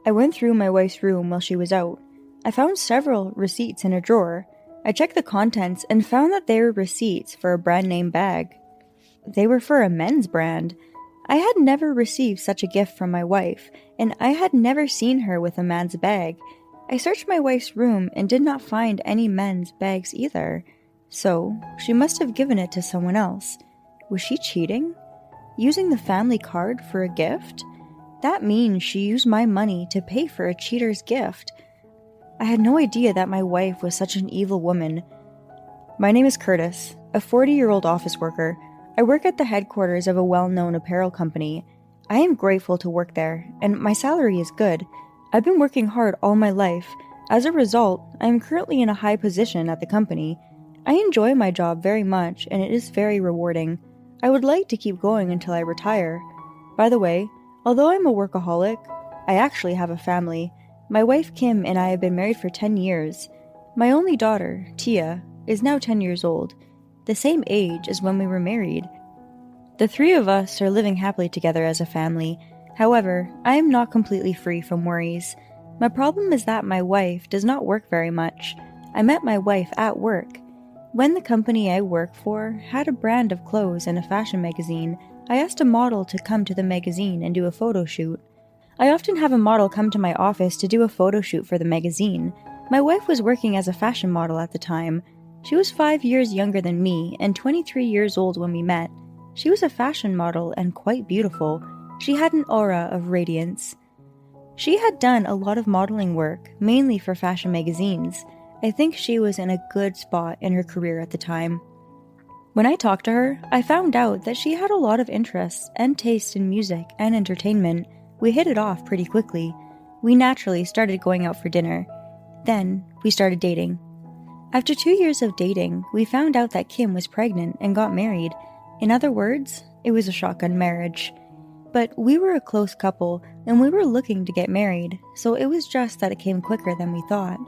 I went through my wife's room while she was out. I found several receipts in a drawer. I checked the contents and found that they were receipts for a brand name bag. They were for a men's brand. I had never received such a gift from my wife, and I had never seen her with a man's bag. I searched my wife's room and did not find any men's bags either. So, she must have given it to someone else. Was she cheating? Using the family card for a gift? That means she used my money to pay for a cheater's gift. I had no idea that my wife was such an evil woman. My name is Curtis, a 40-year-old office worker. I work at the headquarters of a well-known apparel company. I am grateful to work there, and my salary is good. I've been working hard all my life. As a result, I am currently in a high position at the company. I enjoy my job very much, and it is very rewarding. I would like to keep going until I retire. By the way, although I'm a workaholic, I actually have a family. My wife Kim and I have been married for 10 years. My only daughter, Tia, is now 10 years old, the same age as when we were married. The three of us are living happily together as a family. However, I am not completely free from worries. My problem is that my wife does not work very much. I met my wife at work. When the company I work for had a brand of clothes in a fashion magazine, I asked a model to come to the magazine and do a photo shoot. I often have a model come to my office to do a photo shoot for the magazine. My wife was working as a fashion model at the time. She was 5 years younger than me and 23 years old when we met. She was a fashion model and quite beautiful. She had an aura of radiance. She had done a lot of modeling work, mainly for fashion magazines. I think she was in a good spot in her career at the time. When I talked to her, I found out that she had a lot of interests and taste in music and entertainment. We hit it off pretty quickly. We naturally started going out for dinner. Then, we started dating. After 2 years of dating, we found out that Kim was pregnant and got married. In other words, it was a shotgun marriage. But we were a close couple, and we were looking to get married, so it was just that it came quicker than we thought.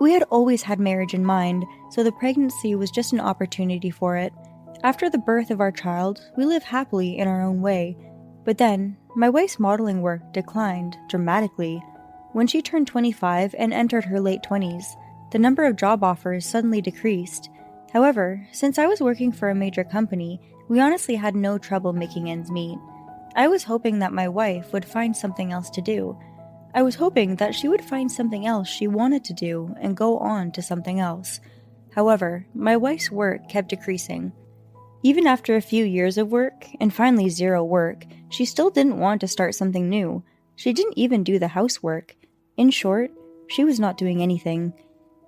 We had always had marriage in mind, so the pregnancy was just an opportunity for it. After the birth of our child, we lived happily in our own way. But then, my wife's modeling work declined dramatically. When she turned 25 and entered her late 20s, the number of job offers suddenly decreased. However, since I was working for a major company, we honestly had no trouble making ends meet. I was hoping that my wife would find something else to do. I was hoping that she would find something else she wanted to do and go on to something else. However, my wife's work kept decreasing. Even after a few years of work, and finally 0 work, she still didn't want to start something new. She didn't even do the housework. In short, she was not doing anything.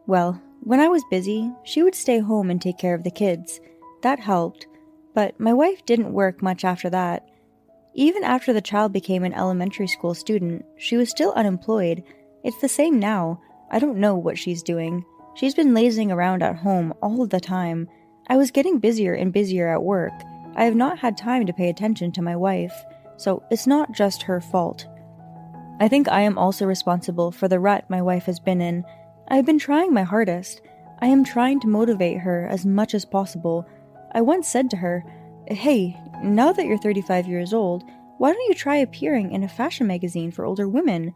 Well, when I was busy, she would stay home and take care of the kids. That helped, but my wife didn't work much after that. Even after the child became an elementary school student, she was still unemployed. It's the same now. I don't know what she's doing. She's been lazing around at home all the time. I was getting busier and busier at work. I have not had time to pay attention to my wife, so it's not just her fault. I think I am also responsible for the rut my wife has been in. I have been trying my hardest. I am trying to motivate her as much as possible. I once said to her, "Hey, now that you're 35 years old, why don't you try appearing in a fashion magazine for older women?"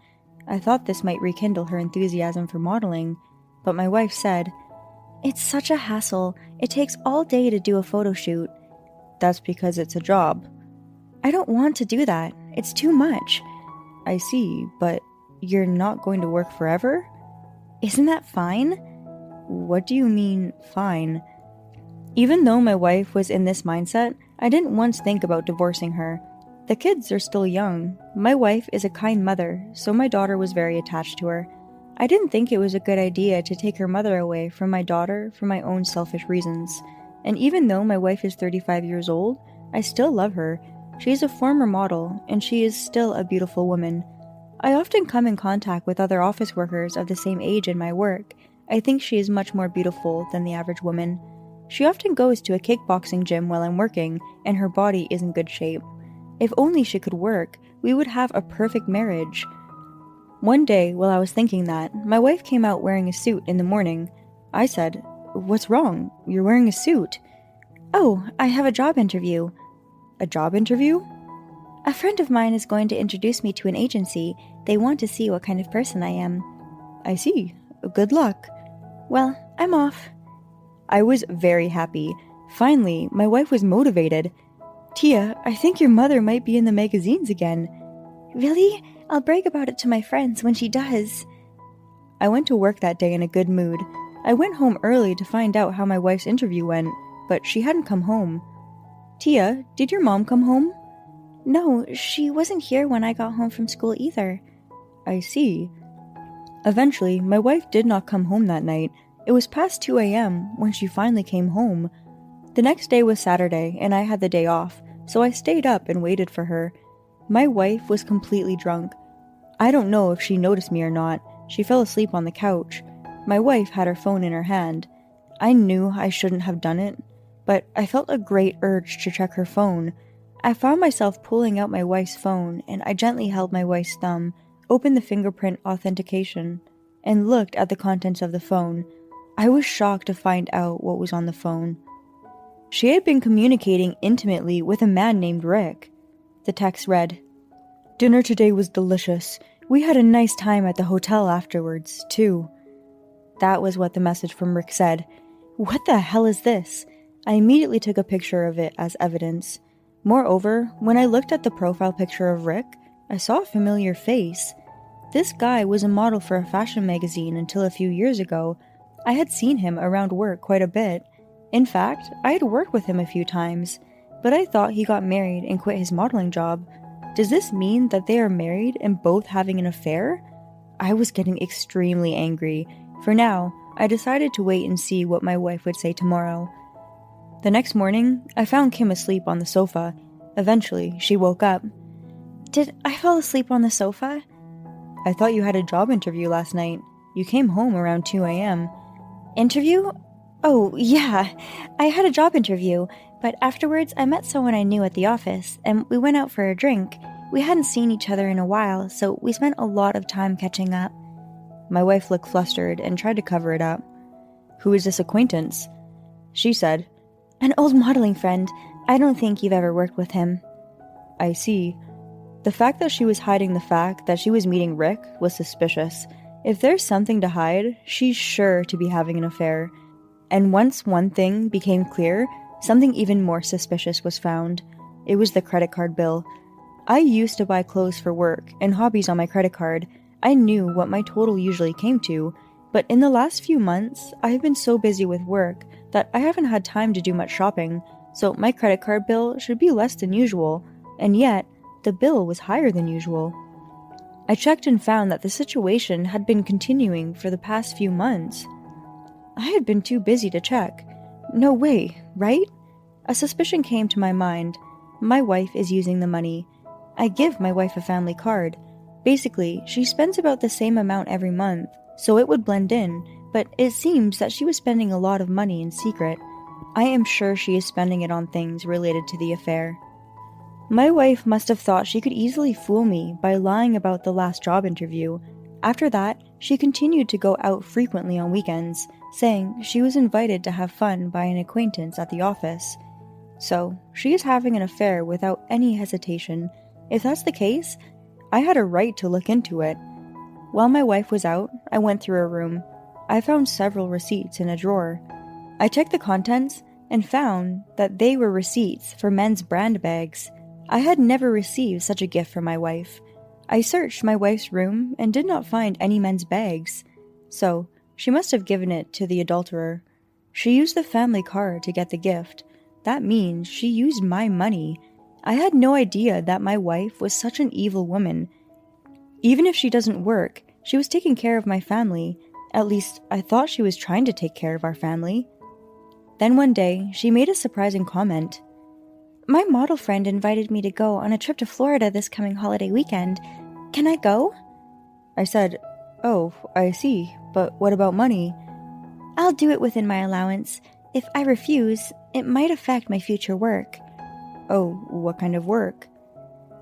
I thought this might rekindle her enthusiasm for modeling, but my wife said, "It's such a hassle. It takes all day to do a photo shoot." "That's because it's a job." "I don't want to do that. It's too much." "I see, but you're not going to work forever?" "Isn't that fine?" "What do you mean, fine?" Even though my wife was in this mindset, I didn't once think about divorcing her. The kids are still young. My wife is a kind mother, so my daughter was very attached to her. I didn't think it was a good idea to take her mother away from my daughter for my own selfish reasons. And even though my wife is 35 years old, I still love her. She is a former model, and she is still a beautiful woman. I often come in contact with other office workers of the same age in my work. I think she is much more beautiful than the average woman. She often goes to a kickboxing gym while I'm working, and her body is in good shape. If only she could work, we would have a perfect marriage. One day, while I was thinking that, my wife came out wearing a suit in the morning. I said, "What's wrong? You're wearing a suit." "Oh, I have a job interview." "A job interview?" A friend of mine is going to introduce me to an agency. They want to see what kind of person I am. I see. Good luck. Well, I'm off. I was very happy. Finally, my wife was motivated. Tia, I think your mother might be in the magazines again. Really? I'll brag about it to my friends when she does. I went to work that day in a good mood. I went home early to find out how my wife's interview went, but she hadn't come home. Tia, did your mom come home? No, she wasn't here when I got home from school either. I see. Eventually, my wife did not come home that night. It was past 2 a.m. when she finally came home. The next day was Saturday, and I had the day off, so I stayed up and waited for her. My wife was completely drunk. I don't know if she noticed me or not. She fell asleep on the couch. My wife had her phone in her hand. I knew I shouldn't have done it, but I felt a great urge to check her phone. I found myself pulling out my wife's phone, and I gently held my wife's thumb, opened the fingerprint authentication, and looked at the contents of the phone. I was shocked to find out what was on the phone. She had been communicating intimately with a man named Rick. The text read, "Dinner today was delicious. We had a nice time at the hotel afterwards, too." That was what the message from Rick said. What the hell is this? I immediately took a picture of it as evidence. Moreover, when I looked at the profile picture of Rick, I saw a familiar face. This guy was a model for a fashion magazine until a few years ago. I had seen him around work quite a bit. In fact, I had worked with him a few times, but I thought he got married and quit his modeling job. Does this mean that they are married and both having an affair? I was getting extremely angry. For now, I decided to wait and see what my wife would say tomorrow. The next morning, I found Kim asleep on the sofa. Eventually, she woke up. Did I fall asleep on the sofa? I thought you had a job interview last night. You came home around 2 a.m. Interview? Oh, yeah. I had a job interview, but afterwards I met someone I knew at the office, and we went out for a drink. We hadn't seen each other in a while, so we spent a lot of time catching up. My wife looked flustered and tried to cover it up. Who is this acquaintance? She said, An old modeling friend. I don't think you've ever worked with him. I see. The fact that she was hiding the fact that she was meeting Rick was suspicious. If there's something to hide, she's sure to be having an affair. And once one thing became clear, something even more suspicious was found. It was the credit card bill. I used to buy clothes for work and hobbies on my credit card. I knew what my total usually came to, but in the last few months, I have been so busy with work that I haven't had time to do much shopping, so my credit card bill should be less than usual, and yet, the bill was higher than usual. I checked and found that the situation had been continuing for the past few months. I had been too busy to check. No way, right? A suspicion came to my mind. My wife is using the money. I give my wife a family card. Basically, she spends about the same amount every month, so it would blend in, but it seems that she was spending a lot of money in secret. I am sure she is spending it on things related to the affair. My wife must have thought she could easily fool me by lying about the last job interview. After that, she continued to go out frequently on weekends, saying she was invited to have fun by an acquaintance at the office. So, she is having an affair without any hesitation. If that's the case, I had a right to look into it. While my wife was out, I went through her room. I found several receipts in a drawer. I checked the contents and found that they were receipts for men's brand bags. I had never received such a gift from my wife. I searched my wife's room and did not find any men's bags. So, she must have given it to the adulterer. She used the family card to get the gift. That means she used my money. I had no idea that my wife was such an evil woman. Even if she doesn't work, she was taking care of my family. At least, I thought she was trying to take care of our family. Then one day, she made a surprising comment. My model friend invited me to go on a trip to Florida this coming holiday weekend. Can I go? I said, "Oh, I see, but what about money?" "I'll do it within my allowance. If I refuse, it might affect my future work." "Oh, what kind of work?"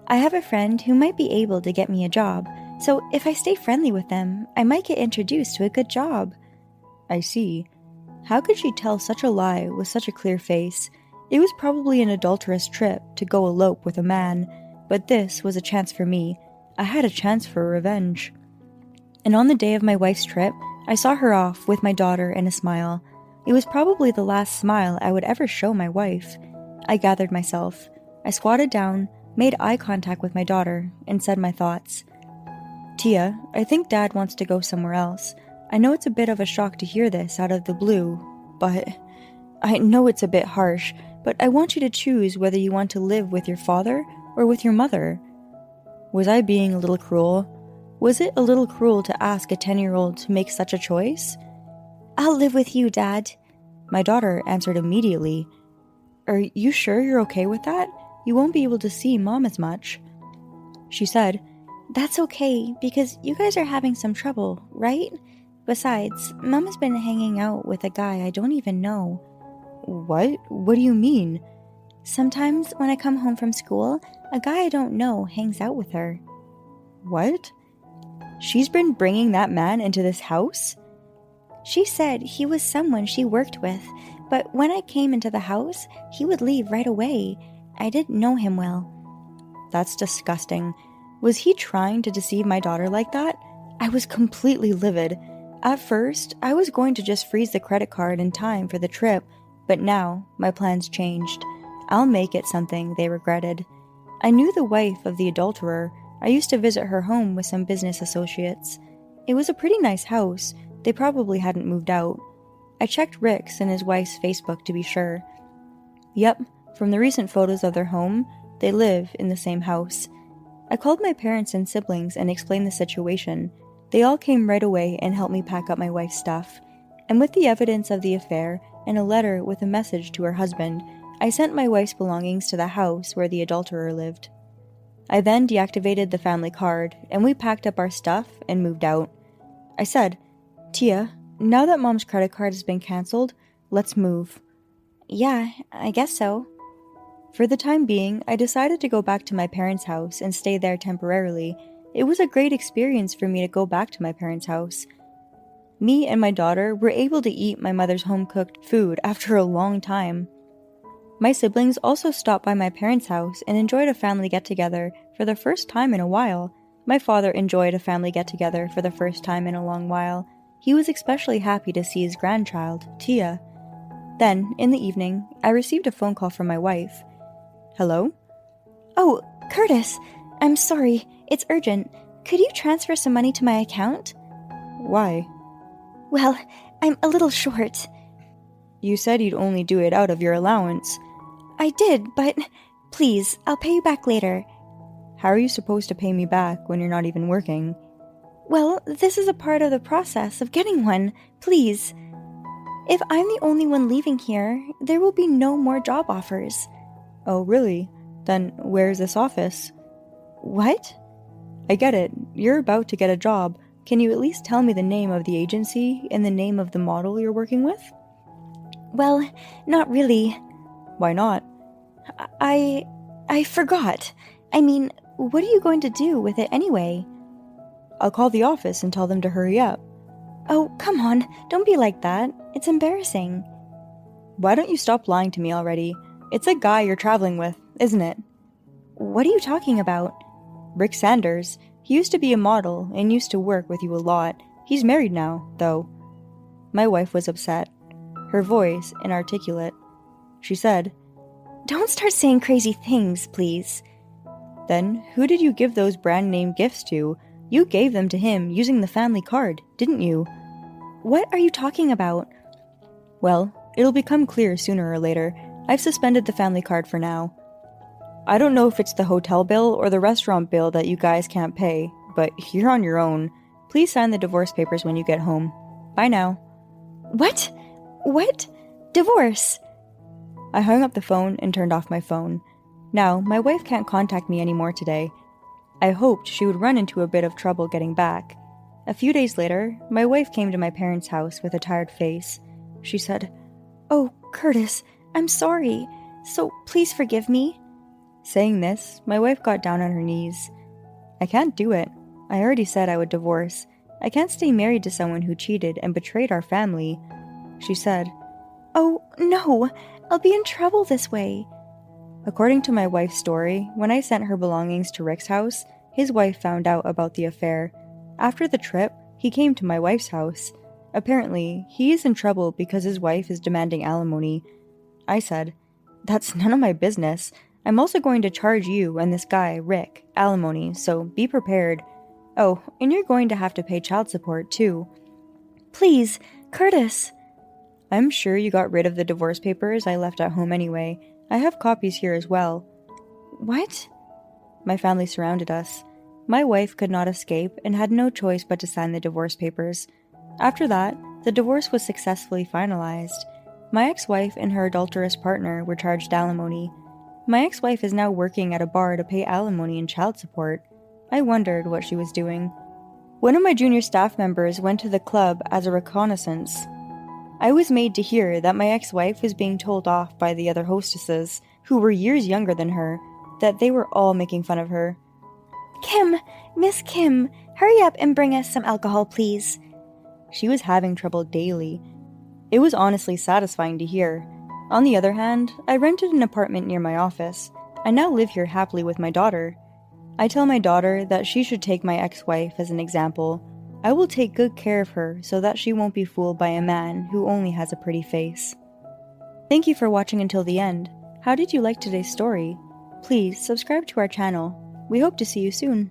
"I have a friend who might be able to get me a job, so if I stay friendly with them, I might get introduced to a good job." I see. How could she tell such a lie with such a clear face? It was probably an adulterous trip to go elope with a man. But this was a chance for me. I had a chance for revenge. And on the day of my wife's trip, I saw her off with my daughter and a smile. It was probably the last smile I would ever show my wife. I gathered myself. I squatted down, made eye contact with my daughter, and said my thoughts. Tia, I think Dad wants to go somewhere else. I know it's a bit of a shock to hear this out of the blue, but I know it's a bit harsh, but I want you to choose whether you want to live with your father or with your mother. Was I being a little cruel? Was it a little cruel to ask a 10-year-old to make such a choice? I'll live with you, Dad. My daughter answered immediately. Are you sure you're okay with that? You won't be able to see Mom as much. She said, That's okay, because you guys are having some trouble, right? Besides, Mom has been hanging out with a guy I don't even know. What? What do you mean? Sometimes when I come home from school, a guy I don't know hangs out with her. What? She's been bringing that man into this house? She said he was someone she worked with, but when I came into the house, he would leave right away. I didn't know him well. That's disgusting. Was he trying to deceive my daughter like that? I was completely livid. At first, I was going to just freeze the credit card in time for the trip, but now my plans changed. I'll make it something they regretted. I knew the wife of the adulterer. I used to visit her home with some business associates. It was a pretty nice house. They probably hadn't moved out. I checked Rick's and his wife's Facebook to be sure. Yep, from the recent photos of their home, they live in the same house. I called my parents and siblings and explained the situation. They all came right away and helped me pack up my wife's stuff. And with the evidence of the affair and a letter with a message to her husband, I sent my wife's belongings to the house where the adulterer lived. I then deactivated the family card, and we packed up our stuff and moved out. I said, Tia, now that Mom's credit card has been canceled, let's move. Yeah, I guess so. For the time being, I decided to go back to my parents' house and stay there temporarily. It was a great experience for me to go back to my parents' house. Me and my daughter were able to eat my mother's home-cooked food after a long time. My siblings also stopped by my parents' house and enjoyed a family get-together for the first time in a while. My father enjoyed a family get-together for the first time in a long while. He was especially happy to see his grandchild, Tia. Then, in the evening, I received a phone call from my wife. Hello? Oh, Curtis, I'm sorry, it's urgent. Could you transfer some money to my account? Why? Well, I'm a little short. You said you'd only do it out of your allowance. I did, but please, I'll pay you back later. How are you supposed to pay me back when you're not even working? Well, this is a part of the process of getting one, please. If I'm the only one leaving here, there will be no more job offers. Oh, really? Then where's this office? What? I get it. You're about to get a job. Can you at least tell me the name of the agency and the name of the model you're working with? Well, not really. Why not? I forgot. I mean, what are you going to do with it anyway? I'll call the office and tell them to hurry up. Oh, come on. Don't be like that. It's embarrassing. Why don't you stop lying to me already? It's a guy you're traveling with, isn't it? What are you talking about? Rick Sanders. He used to be a model and used to work with you a lot. He's married now, though. My wife was upset. Her voice inarticulate. She said, Don't start saying crazy things, please. Then who did you give those brand name gifts to? You gave them to him using the family card, didn't you? What are you talking about? Well, it'll become clear sooner or later. I've suspended the family card for now. I don't know if it's the hotel bill or the restaurant bill that you guys can't pay, but you're on your own. Please sign the divorce papers when you get home. Bye now. What? What? Divorce? I hung up the phone and turned off my phone. Now, my wife can't contact me anymore today. I hoped she would run into a bit of trouble getting back. A few days later, my wife came to my parents' house with a tired face. She said, Oh, Curtis, I'm sorry. So please forgive me. Saying this, my wife got down on her knees. I can't do it. I already said I would divorce. I can't stay married to someone who cheated and betrayed our family. She said, Oh, no. I'll be in trouble this way. According to my wife's story, when I sent her belongings to Rick's house, his wife found out about the affair. After the trip, he came to my wife's house. Apparently, he is in trouble because his wife is demanding alimony. I said, "That's none of my business. I'm also going to charge you and this guy, Rick, alimony, so be prepared. Oh, and you're going to have to pay child support, too." Please, Curtis. I'm sure you got rid of the divorce papers I left at home anyway. I have copies here as well. What? My family surrounded us. My wife could not escape and had no choice but to sign the divorce papers. After that, the divorce was successfully finalized. My ex-wife and her adulterous partner were charged alimony. My ex-wife is now working at a bar to pay alimony and child support. I wondered what she was doing. One of my junior staff members went to the club as a reconnaissance. I was made to hear that my ex-wife was being told off by the other hostesses, who were years younger than her, that they were all making fun of her. Kim, Miss Kim, hurry up and bring us some alcohol, please. She was having trouble daily. It was honestly satisfying to hear. On the other hand, I rented an apartment near my office. I now live here happily with my daughter. I tell my daughter that she should take my ex-wife as an example. I will take good care of her so that she won't be fooled by a man who only has a pretty face. Thank you for watching until the end. How did you like today's story? Please subscribe to our channel. We hope to see you soon.